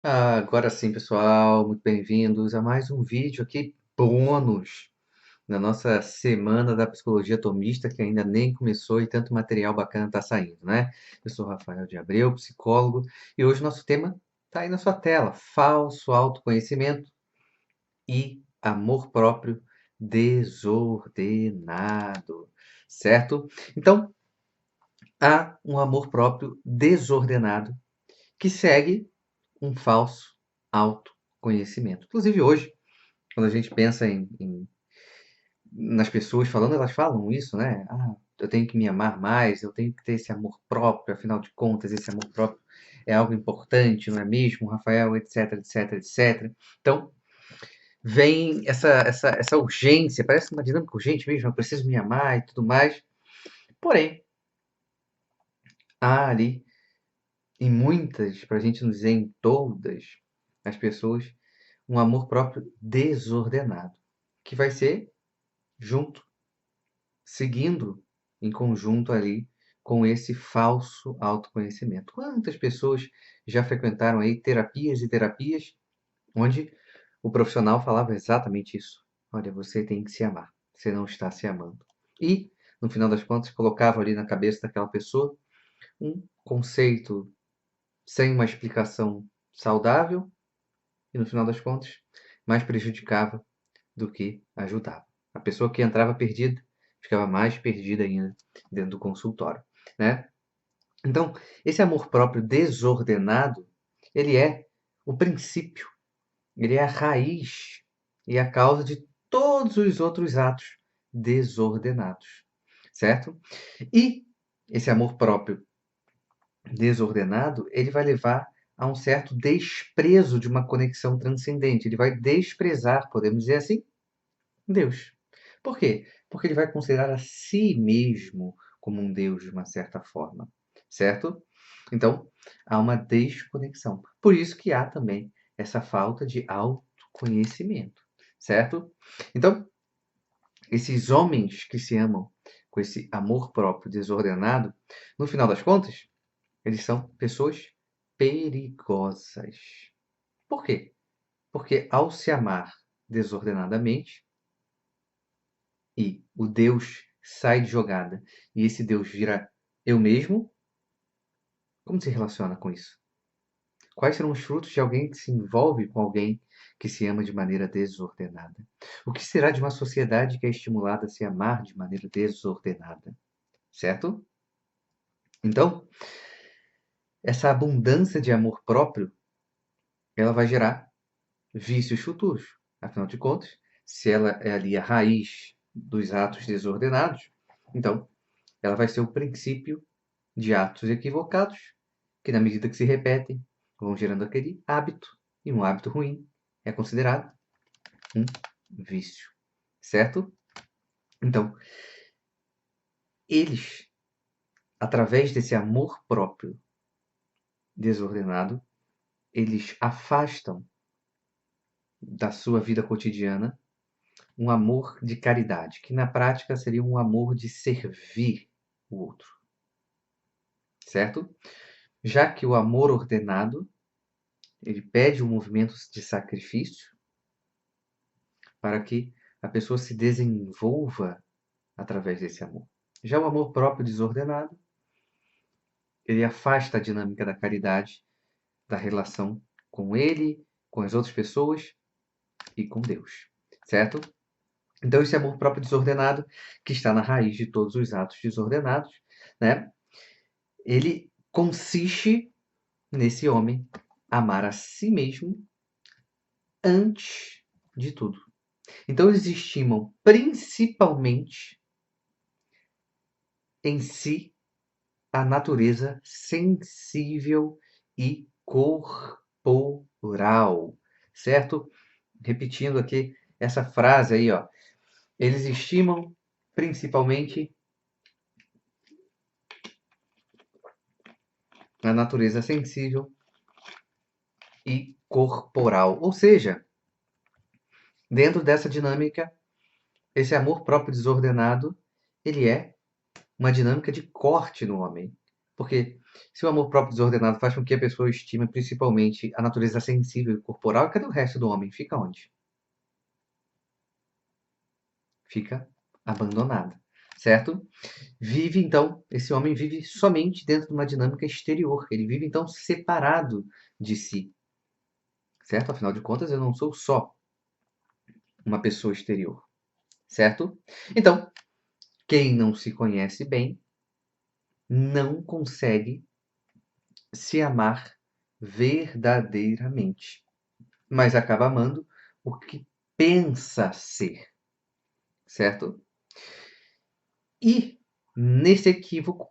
Agora sim, pessoal, muito bem-vindos a mais um vídeo aqui bônus na nossa semana da psicologia atomista, que ainda nem começou e tanto material bacana está saindo, né? Eu sou Rafael de Abreu, psicólogo, e hoje nosso tema está aí na sua tela: falso autoconhecimento e amor próprio desordenado, certo? Então, há um amor próprio desordenado que segue um falso autoconhecimento. Inclusive hoje, quando a gente pensa nas pessoas falando, elas falam isso, né? Eu tenho que me amar mais, eu tenho que ter esse amor próprio, afinal de contas, esse amor próprio é algo importante, não é mesmo, Rafael, etc, etc, etc. Então, vem essa urgência, parece uma dinâmica urgente mesmo, eu preciso me amar e tudo mais. Porém, há ali, em muitas, para a gente não dizer em todas as pessoas, um amor próprio desordenado, que vai ser junto, seguindo em conjunto ali com esse falso autoconhecimento. Quantas pessoas já frequentaram aí terapias e terapias onde o profissional falava exatamente isso? Olha, você tem que se amar, você não está se amando. E, no final das contas, colocava ali na cabeça daquela pessoa um conceito sem uma explicação saudável e, no final das contas, mais prejudicava do que ajudava. A pessoa que entrava perdida ficava mais perdida ainda dentro do consultório, né? Então, esse amor próprio desordenado, ele é o princípio, ele é a raiz e a causa de todos os outros atos desordenados, certo? E esse amor próprio desordenado, ele vai levar a um certo desprezo de uma conexão transcendente. Ele vai desprezar, podemos dizer assim, Deus. Por quê? Porque ele vai considerar a si mesmo como um Deus de uma certa forma, certo? Então, há uma desconexão. Por isso que há também essa falta de autoconhecimento, certo? Então, esses homens que se amam com esse amor próprio desordenado, no final das contas, eles são pessoas perigosas. Por quê? Porque ao se amar desordenadamente, e o Deus sai de jogada e esse Deus vira eu mesmo, como se relaciona com isso? Quais serão os frutos de alguém que se envolve com alguém que se ama de maneira desordenada? O que será de uma sociedade que é estimulada a se amar de maneira desordenada? Certo? Então, essa abundância de amor próprio, ela vai gerar vícios futuros. Afinal de contas, se ela é ali a raiz dos atos desordenados, então ela vai ser o princípio de atos equivocados, que na medida que se repetem, vão gerando aquele hábito, e um hábito ruim é considerado um vício, certo? Então, eles, através desse amor próprio desordenado, eles afastam da sua vida cotidiana um amor de caridade, que na prática seria um amor de servir o outro, certo? Já que o amor ordenado, ele pede um movimento de sacrifício, para que a pessoa se desenvolva através desse amor. Já o amor próprio desordenado, ele afasta a dinâmica da caridade, da relação com ele, com as outras pessoas e com Deus, certo? Então esse amor próprio desordenado, que está na raiz de todos os atos desordenados, né? Ele consiste nesse homem amar a si mesmo antes de tudo. Então eles estimam principalmente em si a natureza sensível e corporal, certo? Repetindo aqui essa frase aí, ó. Eles estimam principalmente a natureza sensível e corporal. Ou seja, dentro dessa dinâmica, esse amor próprio desordenado, ele é uma dinâmica de corte no homem. Porque se o amor próprio desordenado faz com que a pessoa estime principalmente a natureza sensível e corporal, cadê o resto do homem? Fica onde? Fica abandonada, certo? Vive então, esse homem vive somente dentro de uma dinâmica exterior. Ele vive então separado de si, certo? Afinal de contas, eu não sou só uma pessoa exterior, certo? Então, quem não se conhece bem não consegue se amar verdadeiramente, mas acaba amando o que pensa ser, certo? E nesse equívoco,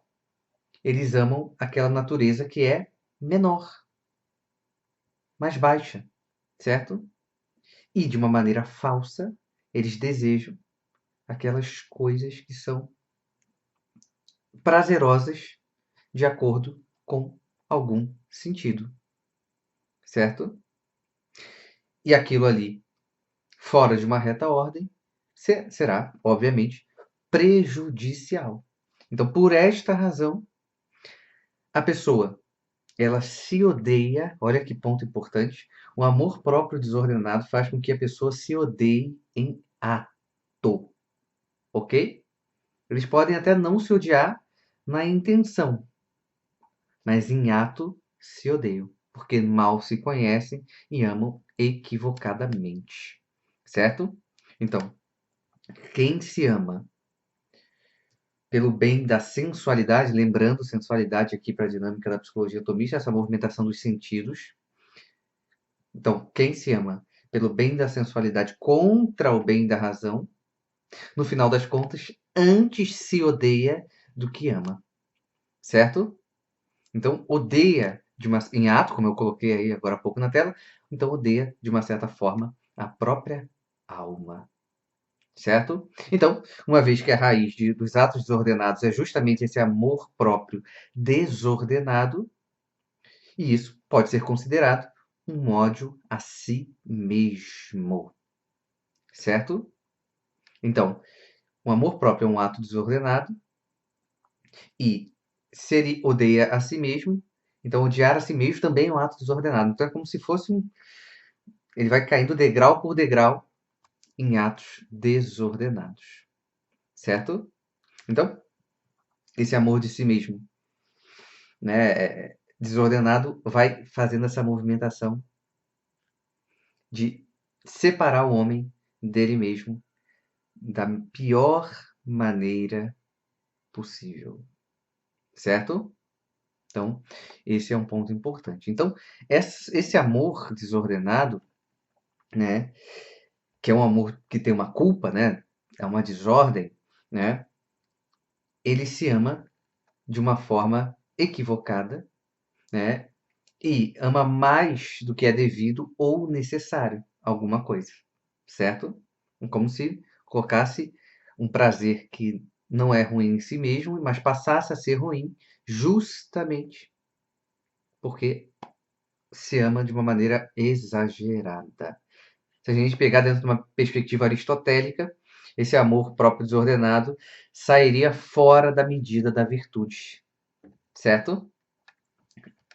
eles amam aquela natureza que é menor, mais baixa, certo? E de uma maneira falsa, eles desejam aquelas coisas que são prazerosas de acordo com algum sentido, certo? E aquilo ali, fora de uma reta ordem, será, obviamente, prejudicial. Então, por esta razão, a pessoa, ela se odeia, olha que ponto importante, o amor próprio desordenado faz com que a pessoa se odeie em ato, ok? Eles podem até não se odiar na intenção, mas em ato se odeiam, porque mal se conhecem e amam equivocadamente, certo? Então, quem se ama pelo bem da sensualidade, lembrando sensualidade aqui para a dinâmica da psicologia atomista, essa movimentação dos sentidos. Então, quem se ama pelo bem da sensualidade contra o bem da razão, no final das contas, antes se odeia do que ama, certo? Então, odeia em ato, como eu coloquei aí agora há pouco na tela, então odeia de uma certa forma a própria alma, certo? Então, uma vez que a raiz dos atos desordenados é justamente esse amor próprio desordenado, e isso pode ser considerado um ódio a si mesmo, certo? Então, o amor próprio é um ato desordenado e se ele odeia a si mesmo, então odiar a si mesmo também é um ato desordenado. Então é como se fosse ele vai caindo degrau por degrau em atos desordenados, certo? Então, esse amor de si mesmo, né, desordenado, vai fazendo essa movimentação de separar o homem dele mesmo da pior maneira possível, certo? Então, esse é um ponto importante. Então, esse amor desordenado, né, que é um amor que tem uma culpa, né, é uma desordem, né, ele se ama de uma forma equivocada, né, e ama mais do que é devido ou necessário alguma coisa, certo? É como se colocasse um prazer que não é ruim em si mesmo, mas passasse a ser ruim justamente porque se ama de uma maneira exagerada. Se a gente pegar dentro de uma perspectiva aristotélica, esse amor próprio desordenado sairia fora da medida da virtude, certo?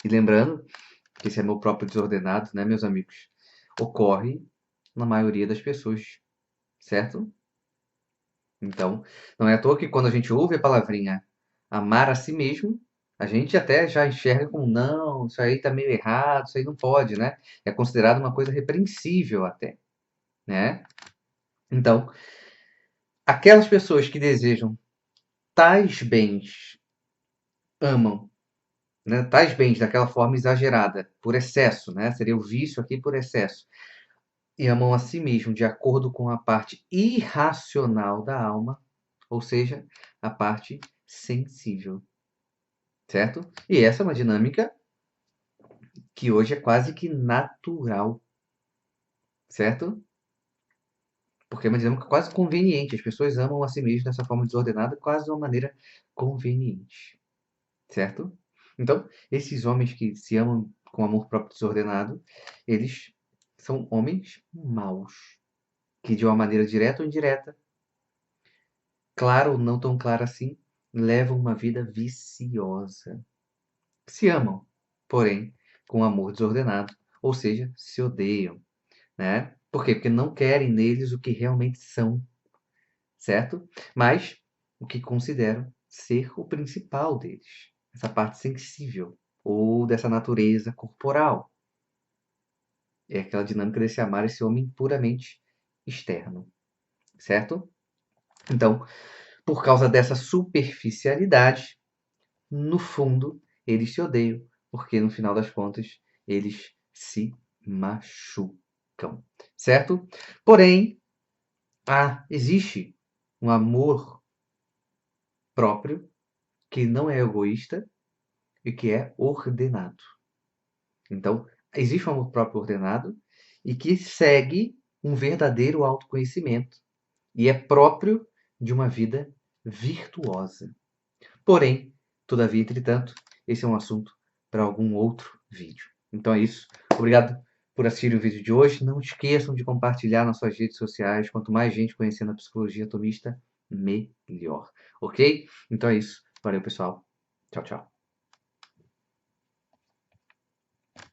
E lembrando que esse amor próprio desordenado, né, meus amigos, ocorre na maioria das pessoas, certo? Então, não é à toa que quando a gente ouve a palavrinha amar a si mesmo, a gente até já enxerga como, não, isso aí tá meio errado, isso aí não pode, né? É considerado uma coisa repreensível até, né? Então, aquelas pessoas que desejam tais bens, amam, né? Tais bens daquela forma exagerada, por excesso, né? Seria o vício aqui por excesso. E amam a si mesmo de acordo com a parte irracional da alma, ou seja, a parte sensível, certo? E essa é uma dinâmica que hoje é quase que natural, certo? Porque é uma dinâmica quase conveniente. As pessoas amam a si mesmas dessa forma desordenada, quase de uma maneira conveniente, certo? Então, esses homens que se amam com amor próprio desordenado, eles são homens maus, que de uma maneira direta ou indireta, clara ou não tão clara assim, levam uma vida viciosa, se amam, porém com amor desordenado, ou seja, se odeiam, né? Por quê? Porque não querem neles o que realmente são, certo? Mas o que consideram ser o principal deles, essa parte sensível ou dessa natureza corporal. É aquela dinâmica desse amar esse homem puramente externo, certo? Então, por causa dessa superficialidade, no fundo, eles se odeiam, porque no final das contas, eles se machucam, certo? Porém, existe um amor próprio que não é egoísta e que é ordenado. Então, existe um amor próprio ordenado e que segue um verdadeiro autoconhecimento e é próprio de uma vida virtuosa. Porém, todavia, entretanto, esse é um assunto para algum outro vídeo. Então é isso. Obrigado por assistir o vídeo de hoje. Não esqueçam de compartilhar nas suas redes sociais. Quanto mais gente conhecendo a psicologia atomista, melhor. Ok? Então é isso. Valeu, pessoal. Tchau, tchau.